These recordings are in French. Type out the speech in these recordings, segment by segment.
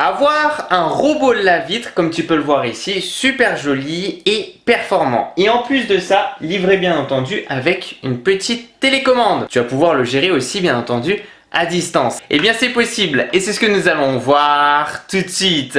Avoir un robot lave-vitre, comme tu peux le voir ici, super joli et performant. Et en plus de ça, livré bien entendu avec une petite télécommande. Tu vas pouvoir le gérer aussi bien entendu à distance. Eh bien c'est possible et c'est ce que nous allons voir tout de suite.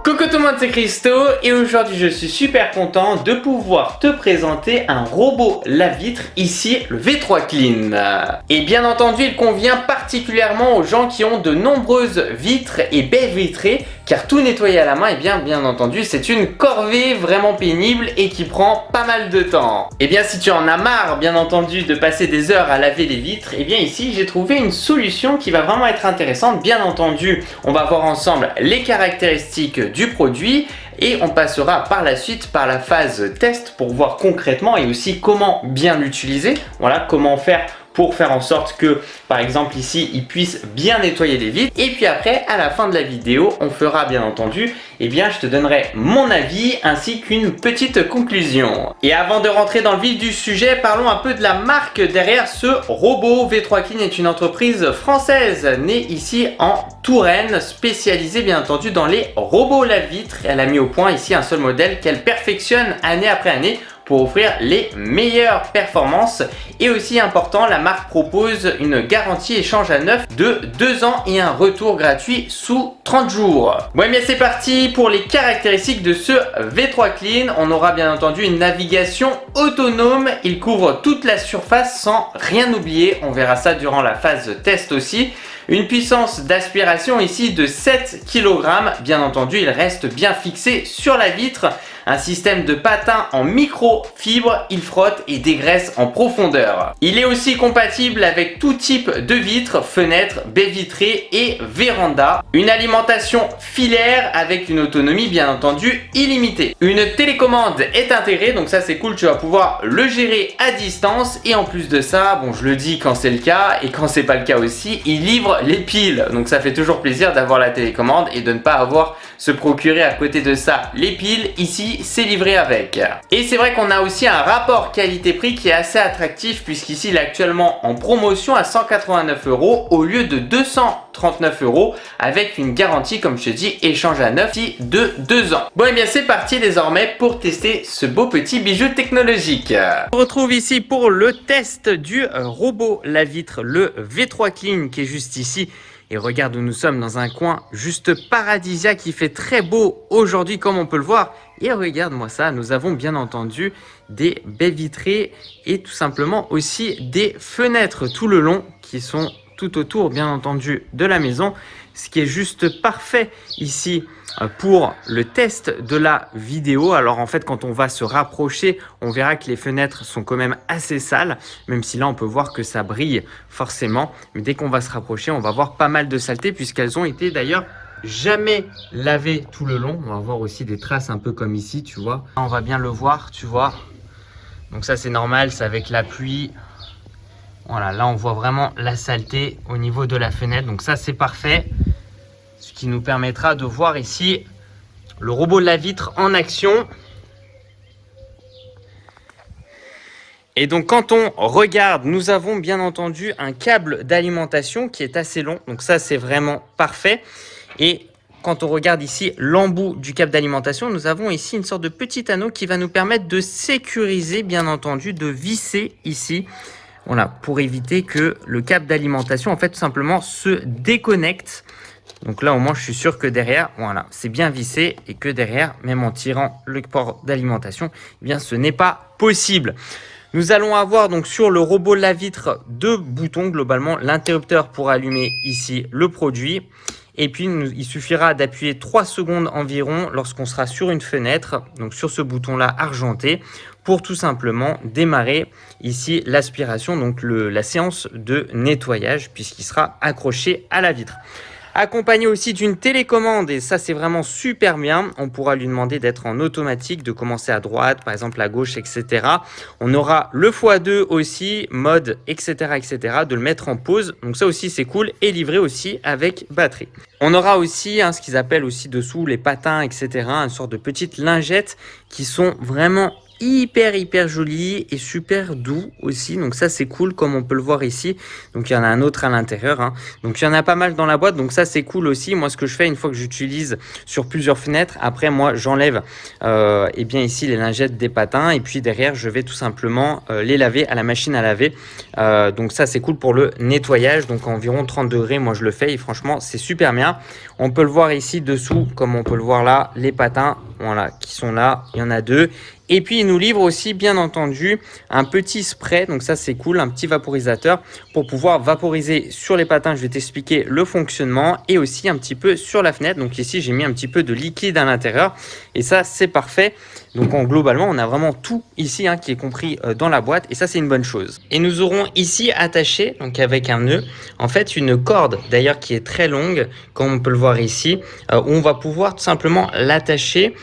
Coucou tout le monde, c'est Christo et aujourd'hui je suis super content de pouvoir te présenter un robot lave-vitre, ici le V3 Clean. Et bien entendu il convient particulièrement aux gens qui ont de nombreuses vitres et baies vitrées, car tout nettoyer à la main, et bien entendu c'est une corvée vraiment pénible et qui prend pas mal de temps. Et bien si tu en as marre bien entendu de passer des heures à laver les vitres, et bien ici j'ai trouvé une solution qui va vraiment être intéressante. Bien entendu on va voir ensemble les caractéristiques du produit et on passera par la suite par la phase test pour voir concrètement et aussi comment bien l'utiliser. Voilà, comment faire pour faire en sorte que, par exemple ici, il puisse bien nettoyer les vitres. Et puis après, à la fin de la vidéo, on fera bien entendu, je te donnerai mon avis ainsi qu'une petite conclusion. Et avant de rentrer dans le vif du sujet, parlons un peu de la marque derrière ce robot. V3 Clean est une entreprise française née ici en Touraine, spécialisée bien entendu dans les robots lave-vitres. Elle a mis au point ici un seul modèle qu'elle perfectionne année après année pour offrir les meilleures performances. Et aussi important, la marque propose une garantie échange à neuf de 2 ans et un retour gratuit sous 30 jours. Bon, bien c'est parti pour les caractéristiques de ce V3 Clean. On aura bien entendu une navigation autonome. Il couvre toute la surface sans rien oublier. On verra ça durant la phase test aussi. Une puissance d'aspiration ici de 7 kg. Bien entendu, il reste bien fixé sur la vitre. Un système de patins en microfibre, il frotte et dégraisse en profondeur. Il est aussi compatible avec tout type de vitres, fenêtres, baies vitrées et véranda. Une alimentation filaire avec une autonomie bien entendu illimitée. Une télécommande est intégrée, donc ça c'est cool, tu vas pouvoir le gérer à distance. Et en plus de ça, bon je le dis quand c'est le cas et quand c'est pas le cas aussi, il livre les piles. Donc ça fait toujours plaisir d'avoir la télécommande et de ne pas avoir se procurer à côté de ça les piles. Ici c'est livré avec. Et c'est vrai qu'on a aussi un rapport qualité-prix qui est assez attractif, puisqu'ici il est actuellement en promotion à 189 € au lieu de 239 € avec une garantie, comme je te dis, échange à neuf de 2 ans. Bon et bien c'est parti désormais pour tester ce beau petit bijou technologique. On se retrouve ici pour le test du robot lave-vitre, le V3 Clean, qui est juste ici. Et regarde où nous sommes, dans un coin juste paradisiaque. Il fait très beau aujourd'hui comme on peut le voir. Et regarde-moi ça, nous avons bien entendu des baies vitrées et tout simplement aussi des fenêtres tout le long qui sont tout autour bien entendu de la maison. Ce qui est juste parfait ici pour le test de la vidéo. Alors en fait quand on va se rapprocher, on verra que les fenêtres sont quand même assez sales, même si là on peut voir que ça brille forcément. Mais dès qu'on va se rapprocher, on va voir pas mal de saleté puisqu'elles ont été d'ailleurs jamais lavées tout le long. On va voir aussi des traces un peu comme ici, tu vois. On va bien le voir, tu vois. Donc ça c'est normal, c'est avec la pluie. Voilà, là on voit vraiment la saleté au niveau de la fenêtre. Donc ça c'est parfait. Ce qui nous permettra de voir ici le robot lave-vitre en action. Et donc quand on regarde, nous avons bien entendu un câble d'alimentation qui est assez long. Donc ça c'est vraiment parfait. Et quand on regarde ici l'embout du câble d'alimentation, nous avons ici une sorte de petit anneau qui va nous permettre de sécuriser, bien entendu, de visser ici. Voilà, pour éviter que le câble d'alimentation, en fait, tout simplement se déconnecte. Donc là, au moins, je suis sûr que derrière, voilà, c'est bien vissé et que derrière, même en tirant le port d'alimentation, eh bien, ce n'est pas possible. Nous allons avoir donc sur le robot lave-vitre 2 boutons globalement, l'interrupteur pour allumer ici le produit. Et puis, il suffira d'appuyer 3 secondes environ lorsqu'on sera sur une fenêtre, donc sur ce bouton-là argenté, pour tout simplement démarrer ici l'aspiration, donc la séance de nettoyage, puisqu'il sera accroché à la vitre. Accompagné aussi d'une télécommande, et ça c'est vraiment super bien. On pourra lui demander d'être en automatique, de commencer à droite, par exemple à gauche, etc. On aura le x2 aussi, mode, etc., de le mettre en pause. Donc ça aussi c'est cool, et livré aussi avec batterie. On aura aussi ce qu'ils appellent aussi dessous les patins, etc. Une sorte de petites lingettes qui sont vraiment hyper joli et super doux aussi. Donc ça c'est cool comme on peut le voir ici. Donc il y en a un autre à l'intérieur, hein. Donc il y en a pas mal dans la boîte. Donc ça c'est cool aussi. Moi ce que je fais une fois que j'utilise sur plusieurs fenêtres, après moi j'enlève et bien ici les lingettes des patins et puis derrière je vais tout simplement les laver à la machine à laver. Donc ça c'est cool pour le nettoyage. Donc à environ 30 degrés moi je le fais et franchement c'est super bien. On peut le voir ici dessous comme on peut le voir là, les patins voilà qui sont là, il y en a deux. Et puis il nous livre aussi bien entendu un petit spray, donc ça c'est cool, un petit vaporisateur pour pouvoir vaporiser sur les patins. Je vais t'expliquer le fonctionnement et aussi un petit peu sur la fenêtre. Donc ici j'ai mis un petit peu de liquide à l'intérieur et ça c'est parfait. Donc globalement on a vraiment tout ici hein, qui est compris dans la boîte et ça c'est une bonne chose. Et nous aurons ici attaché donc avec un nœud en fait une corde d'ailleurs qui est très longue comme on peut le voir ici où on va pouvoir tout simplement l'attacher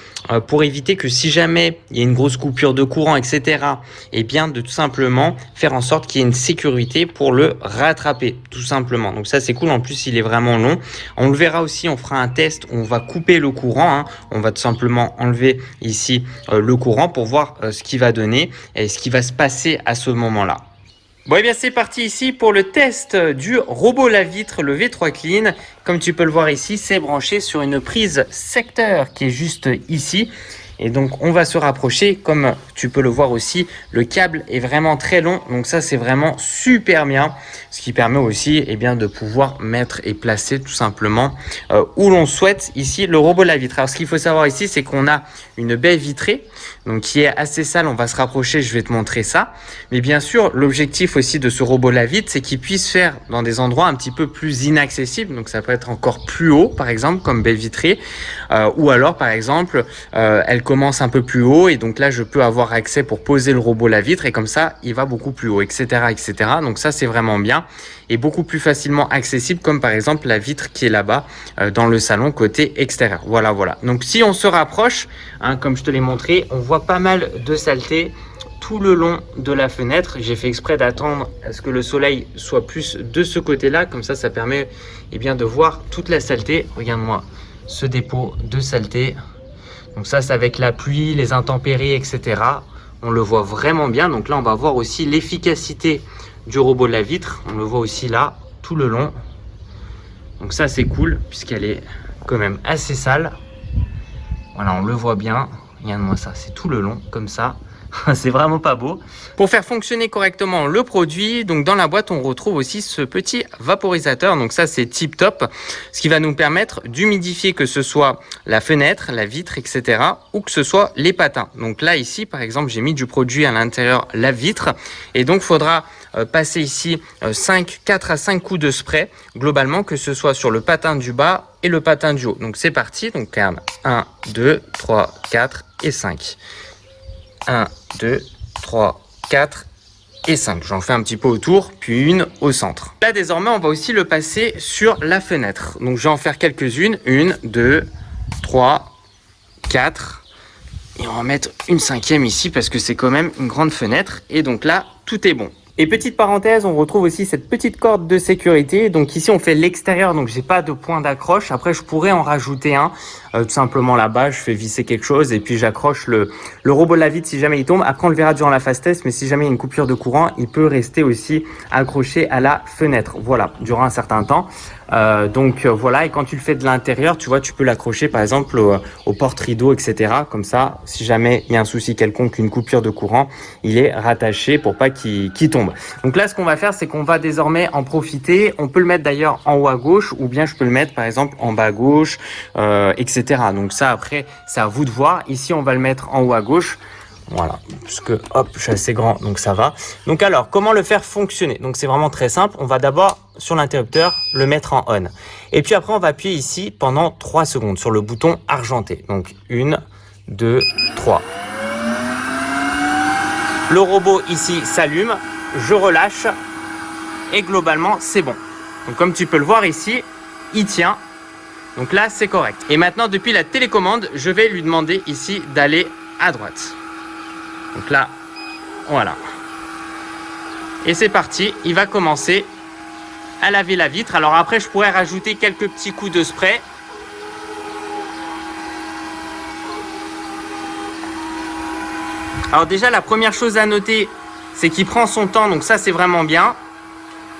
pour éviter que si jamais il y a une grosse coupure de courant etc et bien de tout simplement faire en sorte qu'il y ait une sécurité pour le rattraper tout simplement. Donc ça c'est cool, en plus il est vraiment long. On le verra aussi, on fera un test où on va couper le courant hein. On va tout simplement enlever ici le courant pour voir ce qu'il va donner et ce qui va se passer à ce moment là. Bon et bien c'est parti ici pour le test du robot lave-vitre, le V3 Clean. Comme tu peux le voir ici, c'est branché sur une prise secteur qui est juste ici. Et donc on va se rapprocher, comme tu peux le voir aussi, le câble est vraiment très long. Donc ça c'est vraiment super bien. Ce qui permet aussi eh bien, de pouvoir mettre et placer tout simplement où l'on souhaite ici le robot lave-vitre. Alors ce qu'il faut savoir ici c'est qu'on a une baie vitrée donc qui est assez sale. On va se rapprocher, je vais te montrer ça. Mais bien sûr l'objectif aussi de ce robot lave-vitre c'est qu'il puisse faire dans des endroits un petit peu plus inaccessibles. Donc ça peut être encore plus haut par exemple comme baie vitrée ou alors par exemple elle commence un peu plus haut et donc là je peux avoir accès pour poser le robot lave-vitre et comme ça il va beaucoup plus haut etc. Donc ça c'est vraiment bien et beaucoup plus facilement accessible comme par exemple la vitre qui est là-bas dans le salon côté extérieur. Voilà. Donc si on se rapproche hein, comme je te l'ai montré, on voit pas mal de saleté tout le long de la fenêtre. J'ai fait exprès d'attendre à ce que le soleil soit plus de ce côté-là, comme ça ça permet eh bien, de voir toute la saleté. Regarde-moi ce dépôt de saleté. Donc ça c'est avec la pluie, les intempéries etc. On le voit vraiment bien. Donc là on va voir aussi l'efficacité du robot de la vitre. On le voit aussi là tout le long. Donc ça c'est cool puisqu'elle est quand même assez sale. Voilà, on le voit bien. Regarde-moi ça, c'est tout le long comme ça. C'est vraiment pas beau. Pour faire fonctionner correctement le produit, donc dans la boîte, on retrouve aussi ce petit vaporisateur. Donc ça, c'est tip top. Ce qui va nous permettre d'humidifier que ce soit la fenêtre, la vitre, etc. ou que ce soit les patins. Donc là, ici, par exemple, j'ai mis du produit à l'intérieur la vitre. Et donc, il faudra passer ici 4 à 5 coups de spray. Globalement, que ce soit sur le patin du bas et le patin du haut. Donc c'est parti. Donc 1, 2, 3, 4 et 5. 1, 2, 3, 4 et 5. J'en fais un petit peu autour, puis une au centre. Là, désormais, on va aussi le passer sur la fenêtre. Donc, je vais en faire quelques-unes. 1, 2, 3, 4. Et on va mettre une 5e ici parce que c'est quand même une grande fenêtre. Et donc là, tout est bon. Et petite parenthèse, on retrouve aussi cette petite corde de sécurité. Donc ici, on fait l'extérieur, donc j'ai pas de point d'accroche. Après, je pourrais en rajouter un, tout simplement là-bas. Je fais visser quelque chose et puis j'accroche le robot de la vitre si jamais il tombe. Après, on le verra durant la phase test, mais si jamais il y a une coupure de courant, il peut rester aussi accroché à la fenêtre. Voilà, durant un certain temps. Voilà, et quand tu le fais de l'intérieur, tu vois, tu peux l'accrocher par exemple au porte-rideau, etc. Comme ça, si jamais il y a un souci quelconque, une coupure de courant, il est rattaché pour pas qu'il tombe. Donc là, ce qu'on va faire, c'est qu'on va désormais en profiter. On peut le mettre d'ailleurs en haut à gauche ou bien je peux le mettre par exemple en bas à gauche, etc. Donc ça, après, c'est à vous de voir. Ici, on va le mettre en haut à gauche. Voilà, parce que hop, je suis assez grand, donc ça va. Donc alors, comment le faire fonctionner? Donc c'est vraiment très simple. On va d'abord, sur l'interrupteur, le mettre en on. Et puis après, on va appuyer ici pendant 3 secondes sur le bouton argenté. Donc 1, 2, 3. Le robot ici s'allume, je relâche et globalement, c'est bon. Donc comme tu peux le voir ici, il tient. Donc là, c'est correct. Et maintenant, depuis la télécommande, je vais lui demander ici d'aller à droite. Donc là, voilà. Et c'est parti, il va commencer à laver la vitre. Alors après, je pourrais rajouter quelques petits coups de spray. Alors déjà, la première chose à noter, c'est qu'il prend son temps, donc ça c'est vraiment bien.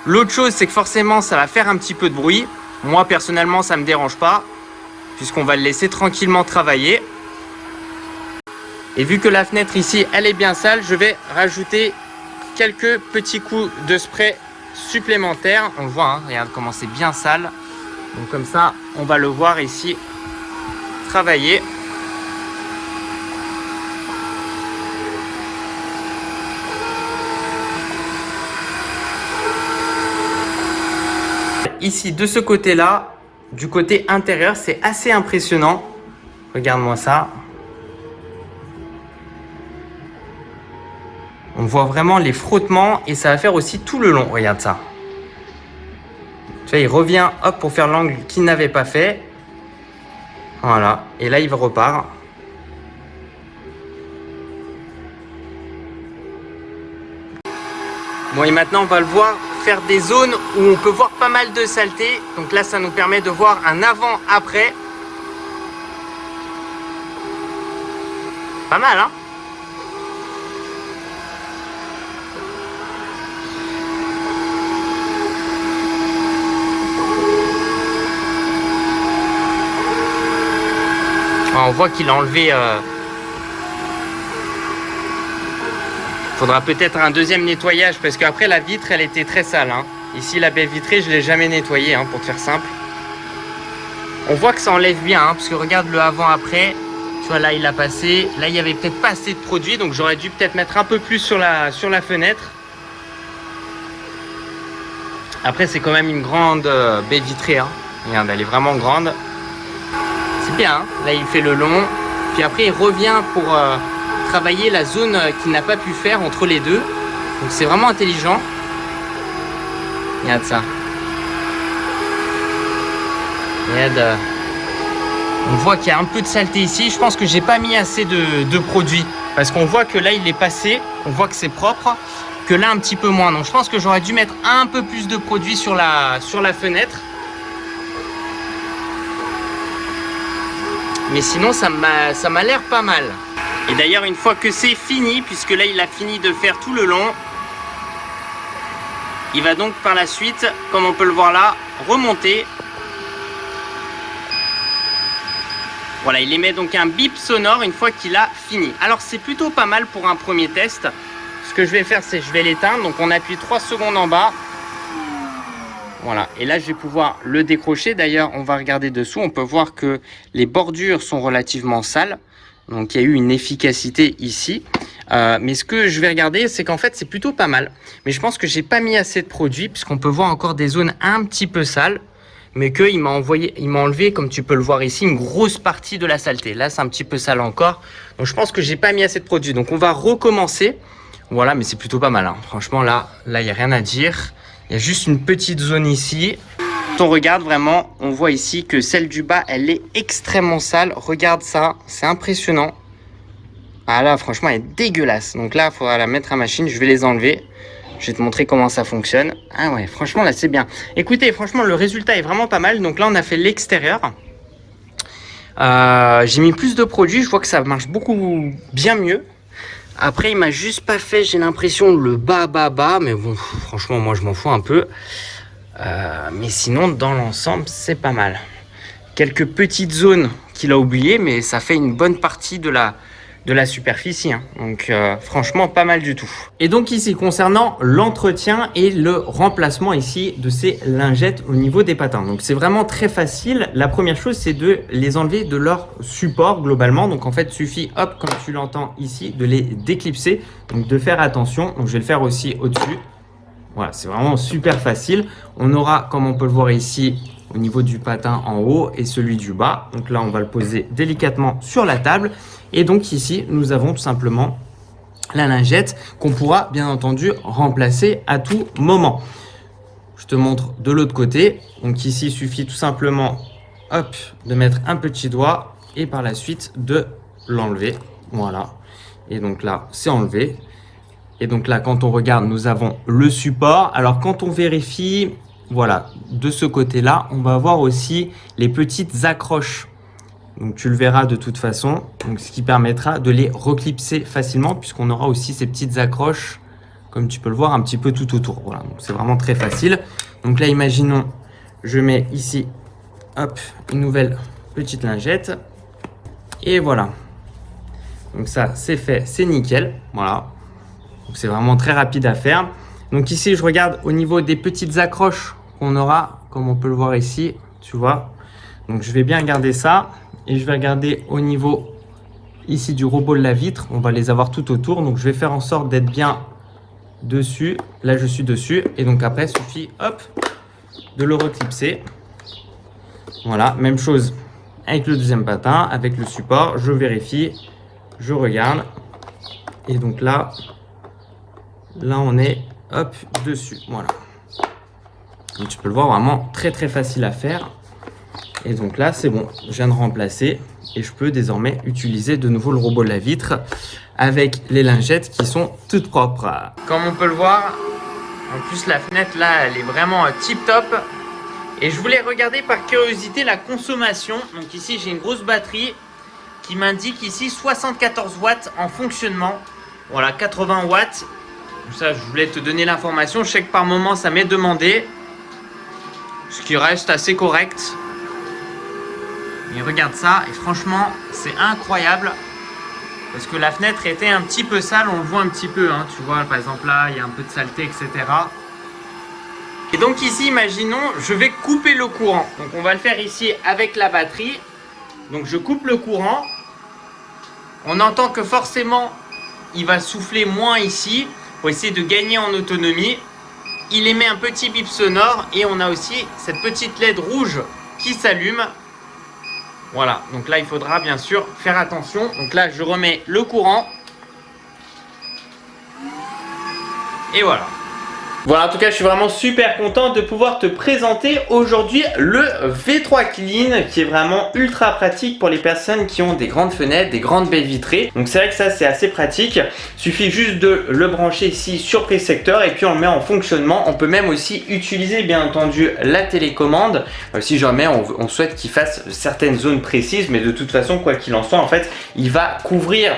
L'autre chose, c'est que forcément, ça va faire un petit peu de bruit. Moi, personnellement, ça ne me dérange pas, puisqu'on va le laisser tranquillement travailler. Et vu que la fenêtre ici, elle est bien sale, je vais rajouter quelques petits coups de spray supplémentaires. On le voit, hein, regarde comment c'est bien sale. Donc comme ça, on va le voir ici travailler. Ici, de ce côté-là, du côté intérieur, c'est assez impressionnant. Regarde-moi ça. On voit vraiment les frottements et ça va faire aussi tout le long. Regarde ça. Tu vois, il revient hop pour faire l'angle qu'il n'avait pas fait. Voilà. Et là, il repart. Bon, et maintenant, on va le voir faire des zones où on peut voir pas mal de saleté. Donc là, ça nous permet de voir un avant-après. Pas mal, hein? On voit qu'il a enlevé... Faudra peut-être un deuxième nettoyage parce qu'après la vitre, elle était très sale. Hein. Ici, la baie vitrée, je ne l'ai jamais nettoyée, hein, pour te faire simple. On voit que ça enlève bien, hein, parce que regarde le avant-après. Tu vois, là, il a passé. Là, il n'y avait peut-être pas assez de produit, donc j'aurais dû peut-être mettre un peu plus sur la fenêtre. Après, c'est quand même une grande baie vitrée. Hein. Regarde, elle est vraiment grande. C'est bien, hein. Là, il fait le long. Puis après, il revient pour travailler la zone qu'il n'a pas pu faire entre les deux. Donc, c'est vraiment intelligent. Regarde ça. Regarde. On voit qu'il y a un peu de saleté ici. Je pense que j'ai pas mis assez de produit. Parce qu'on voit que là, il est passé. On voit que c'est propre. Que là, un petit peu moins. Donc, je pense que j'aurais dû mettre un peu plus de produit sur la fenêtre. Mais sinon, ça m'a l'air pas mal. Et d'ailleurs, une fois que c'est fini, puisque là, il a fini de faire tout le long, il va donc par la suite, comme on peut le voir là, remonter. Voilà, il émet donc un bip sonore une fois qu'il a fini. Alors, c'est plutôt pas mal pour un premier test. Ce que je vais faire, c'est que je vais l'éteindre. Donc, on appuie 3 secondes en bas. Voilà, et là je vais pouvoir le décrocher. D'ailleurs, on va regarder dessous, on peut voir que les bordures sont relativement sales. Donc il y a eu une efficacité ici. Mais ce que je vais regarder, c'est qu'en fait c'est plutôt pas mal. Mais je pense que j'ai pas mis assez de produit, puisqu'on peut voir encore des zones un petit peu sales. Mais qu'il m'a enlevé, comme tu peux le voir ici, une grosse partie de la saleté. Là c'est un petit peu sale encore. Donc je pense que j'ai pas mis assez de produit. Donc on va recommencer. Voilà, mais c'est plutôt pas mal, hein. Franchement là il n'y a rien à dire. Il y a juste une petite zone ici. Quand on regarde vraiment, on voit ici que celle du bas, elle est extrêmement sale. Regarde ça, c'est impressionnant. Ah là, franchement, elle est dégueulasse. Donc là, il faudra la mettre à machine. Je vais les enlever. Je vais te montrer comment ça fonctionne. Ah ouais, franchement, là, c'est bien. Écoutez, franchement, le résultat est vraiment pas mal. Donc là, on a fait l'extérieur. J'ai mis plus de produits. Je vois que ça marche beaucoup bien mieux. Après, il m'a juste pas fait, j'ai l'impression, le bas. Mais bon, franchement, moi, je m'en fous un peu. Mais sinon, dans l'ensemble, c'est pas mal. Quelques petites zones qu'il a oubliées, mais ça fait une bonne partie de la superficie. Hein. Donc, franchement, pas mal du tout. Et donc ici, concernant l'entretien et le remplacement ici de ces lingettes au niveau des patins. Donc, c'est vraiment très facile. La première chose, c'est de les enlever de leur support globalement. Donc, en fait, il suffit, hop, comme tu l'entends ici, de les déclipser. Donc, de faire attention. Donc, je vais le faire aussi au-dessus. Voilà, c'est vraiment super facile. On aura, comme on peut le voir ici, au niveau du patin en haut et celui du bas. Donc là, on va le poser délicatement sur la table. Et donc ici, nous avons tout simplement la lingette qu'on pourra bien entendu remplacer à tout moment. Je te montre de l'autre côté. Donc ici, il suffit tout simplement, hop, de mettre un petit doigt et par la suite de l'enlever. Voilà. Et donc là, c'est enlevé. Et donc là, quand on regarde, nous avons le support. Alors, quand on vérifie, voilà, de ce côté-là, on va voir aussi les petites accroches. Donc tu le verras de toute façon, donc ce qui permettra de les reclipser facilement puisqu'on aura aussi ces petites accroches, comme tu peux le voir, un petit peu tout autour. Voilà, donc c'est vraiment très facile. Donc là, imaginons, je mets ici, hop, une nouvelle petite lingette. Et voilà. Donc ça, c'est fait, c'est nickel. Voilà. Donc c'est vraiment très rapide à faire. Donc ici, je regarde au niveau des petites accroches qu'on aura, comme on peut le voir ici, tu vois. Donc je vais bien garder ça. Et je vais regarder au niveau ici du robot de la vitre. On va les avoir tout autour. Donc je vais faire en sorte d'être bien dessus. Là, je suis dessus. Et donc après, il suffit, hop, de le reclipser. Voilà, même chose avec le deuxième patin, avec le support. Je vérifie, je regarde. Et donc là on est, hop, dessus. Voilà. Donc tu peux le voir, vraiment très très facile à faire. Et donc là, c'est bon, je viens de remplacer et je peux désormais utiliser de nouveau le robot de la vitre avec les lingettes qui sont toutes propres. Comme on peut le voir, en plus la fenêtre là, elle est vraiment tip top. Et je voulais regarder par curiosité la consommation. Donc ici, j'ai une grosse batterie qui m'indique ici 74 watts en fonctionnement. Voilà, 80 watts. Donc ça, je voulais te donner l'information. Je sais que par moment, ça m'est demandé. Ce qui reste assez correct. Mais regarde ça, et franchement, c'est incroyable. Parce que la fenêtre était un petit peu sale, on le voit un petit peu. Hein, tu vois, par exemple là, il y a un peu de saleté, etc. Et donc ici, imaginons, je vais couper le courant. Donc on va le faire ici avec la batterie. Donc je coupe le courant. On entend que forcément, il va souffler moins ici pour essayer de gagner en autonomie. Il émet un petit bip sonore et on a aussi cette petite LED rouge qui s'allume. Voilà, donc là il faudra bien sûr faire attention. Donc là je remets le courant. Et voilà. Voilà, en tout cas, je suis vraiment super content de pouvoir te présenter aujourd'hui le V3 Clean qui est vraiment ultra pratique pour les personnes qui ont des grandes fenêtres, des grandes baies vitrées. Donc c'est vrai que ça, c'est assez pratique. Il suffit juste de le brancher ici sur Presector et puis on le met en fonctionnement. On peut même aussi utiliser, bien entendu, la télécommande si jamais on souhaite qu'il fasse certaines zones précises. Mais de toute façon, quoi qu'il en soit, en fait, il va couvrir,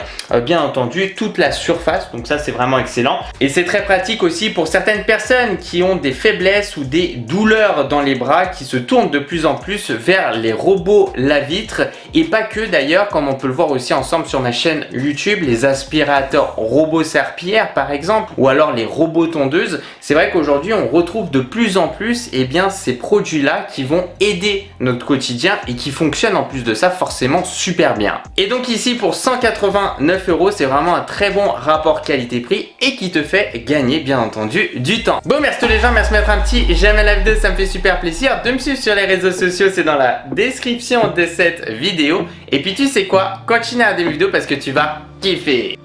bien entendu, toute la surface. Donc ça, c'est vraiment excellent. Et c'est très pratique aussi pour certaines personnes qui ont des faiblesses ou des douleurs dans les bras, qui se tournent de plus en plus vers les robots lave-vitre et pas que d'ailleurs, comme on peut le voir aussi ensemble sur ma chaîne YouTube, les aspirateurs robots serpillères par exemple, ou alors les robots tondeuses. C'est vrai qu'aujourd'hui on retrouve de plus en plus ces produits là qui vont aider notre quotidien et qui fonctionnent en plus de ça forcément super bien. Et donc ici pour 189 €, c'est vraiment un très bon rapport qualité-prix et qui te fait gagner bien entendu du temps. Bon, merci tous les gens, merci de mettre un petit j'aime à la vidéo, ça me fait super plaisir. De me suivre sur les réseaux sociaux, c'est dans la description de cette vidéo. Et puis tu sais quoi, continue à regarder mes vidéos parce que tu vas kiffer.